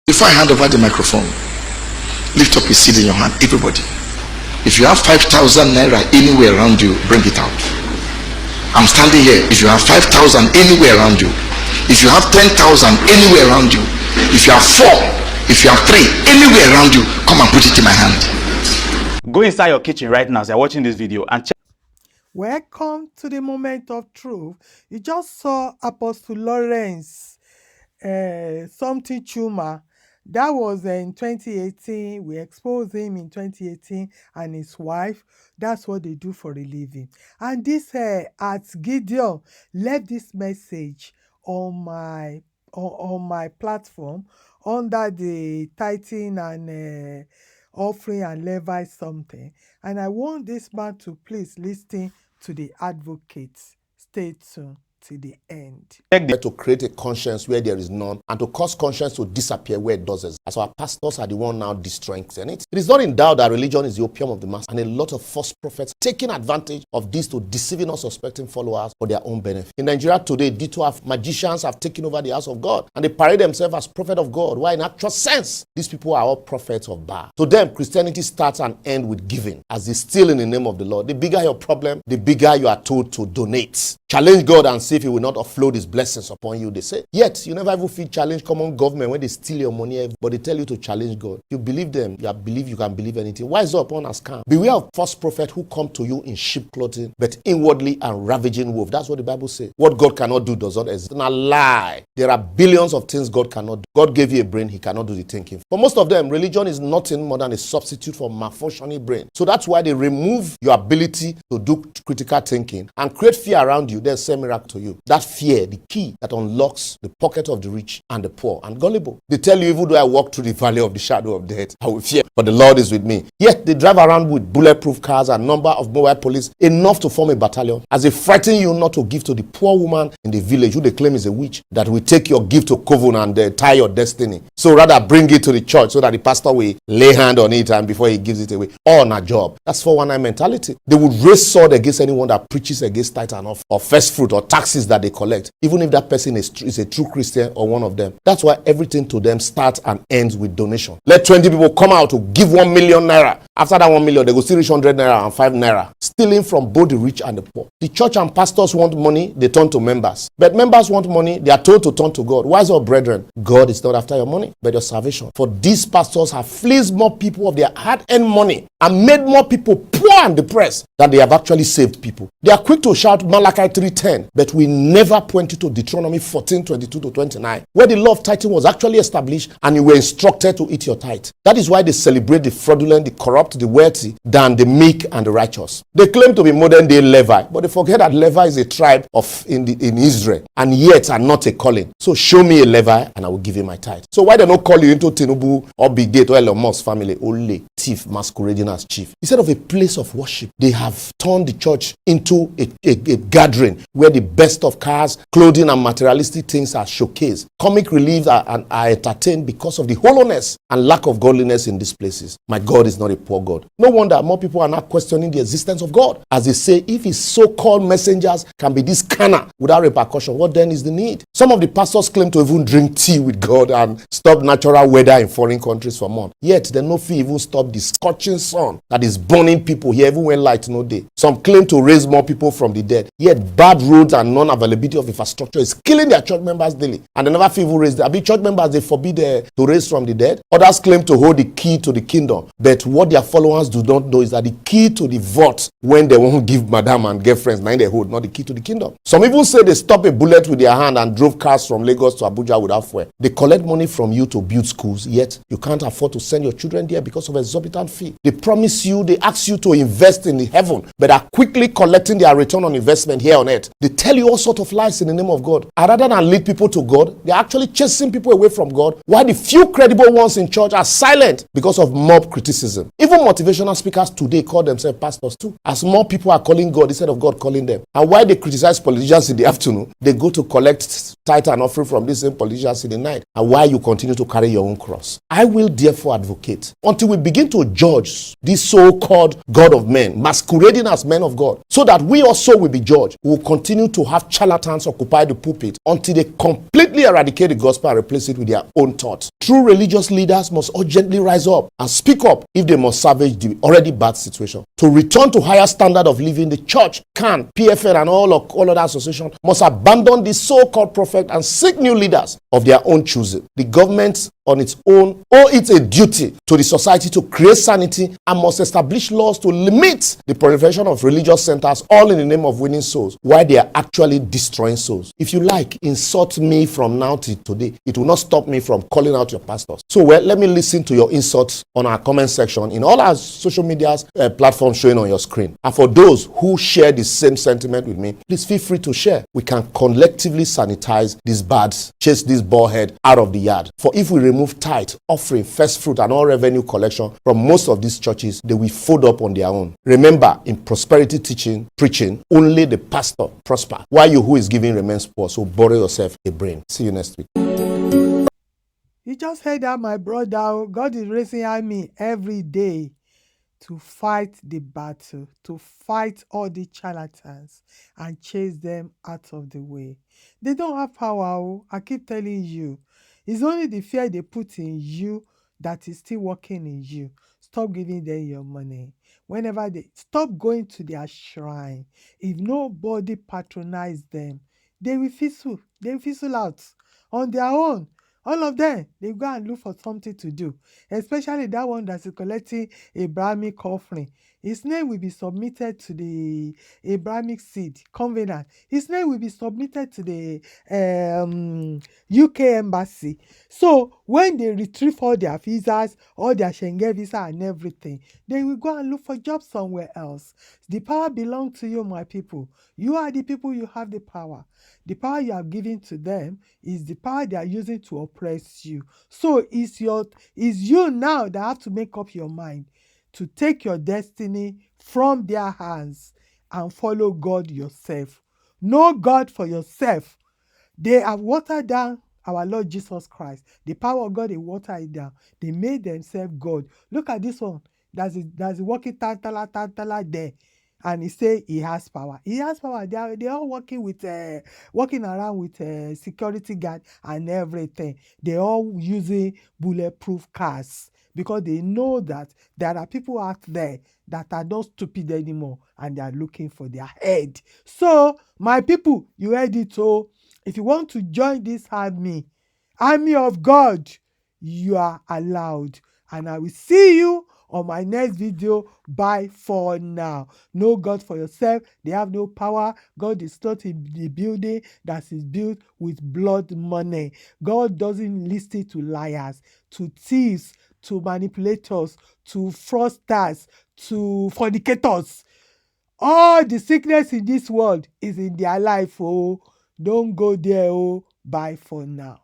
Before I hand over the microphone, lift up a seed in your hand, everybody. If you have 5,000 naira anywhere around you, bring it out. I'm standing here. If you have 5,000 anywhere around you, if you have 10,000 anywhere around you, if you have 4, if you have 3 anywhere around you, come and put it in my hand. Go inside your kitchen right now as you're watching this video and check. Welcome to the moment of truth. You just saw Apostle Lawrence something Chuma. That was in 2018. We exposed him in 2018 and his wife. That's what they do for a living. And this at Gideon left this message on my platform under the tithing and offering and levy something. And I want this man to please listen to the advocates. Stay tuned to the end. To create a conscience where there is none, and to cause conscience to disappear where it does. As our pastors are the one now destroying it. It is not in doubt that religion is the opium of the mass, and a lot of false prophets taking advantage of this to deceiving unsuspecting followers for their own benefit. In Nigeria today, magicians have taken over the house of God, and they parade themselves as prophet of God, while in actual sense, these people are all prophets of Baal. To them, Christianity starts and ends with giving, as they steal in the name of the Lord. The bigger your problem, the bigger you are told to donate. Challenge God and see if he will not offload his blessings upon you, they say. Yet, you never even feel challenge common government when they steal your money, but they tell you to challenge God. You believe them, you believe you can believe anything. Wise up on a scam. Beware of false prophets who come to you in sheep clothing, but inwardly and ravaging wolf. That's what the Bible says. What God cannot do does not exist. It's a lie. There are billions of things God cannot do. God gave you a brain, he cannot do the thinking. For most of them, religion is nothing more than a substitute for malfunctioning brain. So that's why they remove your ability to do critical thinking and create fear around you. Then say miracle to you. That fear, the key that unlocks the pocket of the rich and the poor and gullible. They tell you, even though I walk through the valley of the shadow of death, I will fear, but the Lord is with me. Yet they drive around with bulletproof cars and number of mobile police enough to form a battalion, as they frighten you not to give to the poor woman in the village who they claim is a witch, that will take your gift to coven and tie your destiny. So rather bring it to the church so that the pastor will lay hand on it and before he gives it away. All on a job. That's 419 mentality. They would raise sword against anyone that preaches against tithe and off, or first fruit or taxes that they collect, even if that person is a true Christian or one of them. That's why everything to them starts and ends with donation. Let 20 people come out to give 1 million naira. After that 1 million, they go still reach 100 naira and 5 naira, stealing from both the rich and the poor. The church and pastors want money, they turn to members. But members want money, they are told to turn to God. Wise up, brethren, God is not after your money, but your salvation. For these pastors have fleeced more people of their hard-earned money and made more people poor and depressed than they have actually saved people. They are quick to shout Malachi 3:10, but we never point you to Deuteronomy 14:22-29, where the law of tithing was actually established and you were instructed to eat your tithe. That is why they celebrate the fraudulent, the corrupt, the wealthy than the meek and the righteous. They claim to be modern day Levi, but they forget that Levi is a tribe in Israel and yet are not a calling. So show me a Levi and I will give you my tithe. So why they not call you into Tinubu or Big Gate or Elon Musk family? Only thief masquerading as chief. Instead of a place of worship, they have turned the church into a gathering where the best of cars, clothing and materialistic things are showcased. Comic reliefs are entertained because of the hollowness and lack of godliness in these places. My God is not a poor God. No wonder more people are now questioning the existence of God, as they say, if his so-called messengers can be this carnal without repercussion, what then is the need? Some of the pastors claim to even drink tea with God and stop natural weather in foreign countries for months. Yet they no fee even stop the scorching sun that is burning people here even when light no day. Some claim to raise more people from the dead, yet bad roads and non-availability of infrastructure is killing their church members daily, and they never feel even raise. There be church members they forbid to raise from the dead. Others claim to hold the key to the kingdom, but what their followers do not know is that the key to the vault, when they won't give madam and girlfriends, now they hold, not the key to the kingdom. Some even say they stop a bullet with their hand and drove cars from Lagos to Abuja without fuel. They collect money from you to build schools, yet you can't afford to send your children there because of exorbitant fee. They promise you, they ask you to invest in the heaven, but are quickly collecting their return on investment here on earth. They tell you all sorts of lies in the name of God. And rather than lead people to God, they're actually chasing people away from God, while the few credible ones in church are silent because of mob criticism. Even motivational speakers today call themselves pastors too, as more people are calling God instead of God calling them. And why they criticize politicians in the afternoon, they go to collect tithe and offering from these same politicians in the night. And why you continue continue to carry your own cross. I will therefore advocate until we begin to judge this so-called God of men, masquerading as men of God, so that we also will be judged. We will continue to have charlatans occupy the pulpit until they completely eradicate the gospel and replace it with their own thoughts. True religious leaders must urgently rise up and speak up if they must salvage the already bad situation. To return to higher standard of living, the church, CAN, PFN, and all other associations must abandon the so-called prophet and seek new leaders of their own choosing. The government on its own owes it a duty to the society to create sanity and must establish laws to limit the proliferation of religious centers, all in the name of winning souls, while they are actually destroying souls. If you like, insult me from now till today. It will not stop me from calling out your pastors. So, well, let me listen to your insults on our comment section in all our social media platforms showing on your screen. And for those who share the same sentiment with me, please feel free to share. We can collectively sanitize these birds, chase this baldhead out of the yard. For if we remove tithe, offering, first fruit, and all revenue collection from most of these churches, they will fold up on their own. Remember, in prosperity preaching, only the pastor prosper, while you who is giving remains poor. So borrow yourself a brain. See you next week. You just heard that, my brother. God is raising army every day to fight the battle, to fight all the charlatans and chase them out of the way. They don't have power. I keep telling you. It's only the fear they put in you that is still working in you. Stop giving them your money. Whenever they stop going to their shrine, if nobody patronize them, they will fizzle. They will fizzle out on their own. All of them, they go and look for something to do, especially that one that's collecting Abrahamic offering. His name will be submitted to the Abrahamic seed covenant. His name will be submitted to the UK embassy. So when they retrieve all their visas, all their Schengen visa and everything, they will go and look for jobs somewhere else. The power belongs to you, my people. You are the people, you have the power. The power you have given to them is the power they are using to oppress you. So it's you now that have to make up your mind to take your destiny from their hands and follow God yourself. Know God for yourself. They have watered down our Lord Jesus Christ. The power of God, they watered it down. They made themselves God. Look at this one. That's a walking tantala there. And he say he has power. He has power. They are all walking around with security guard and everything. They all using bulletproof cars because they know that there are people out there that are not stupid anymore and they are looking for their head. So, my people, you heard it. So, if you want to join this army of God, you are allowed. And I will see you on my next video. Bye for now. Know God for yourself. They have no power. God is not in the building that is built with blood money. God doesn't listen to liars, to thieves, to manipulators, to fraudsters, to fornicators. All the sickness in this world is in their life. Oh, don't go there. Oh, bye for now.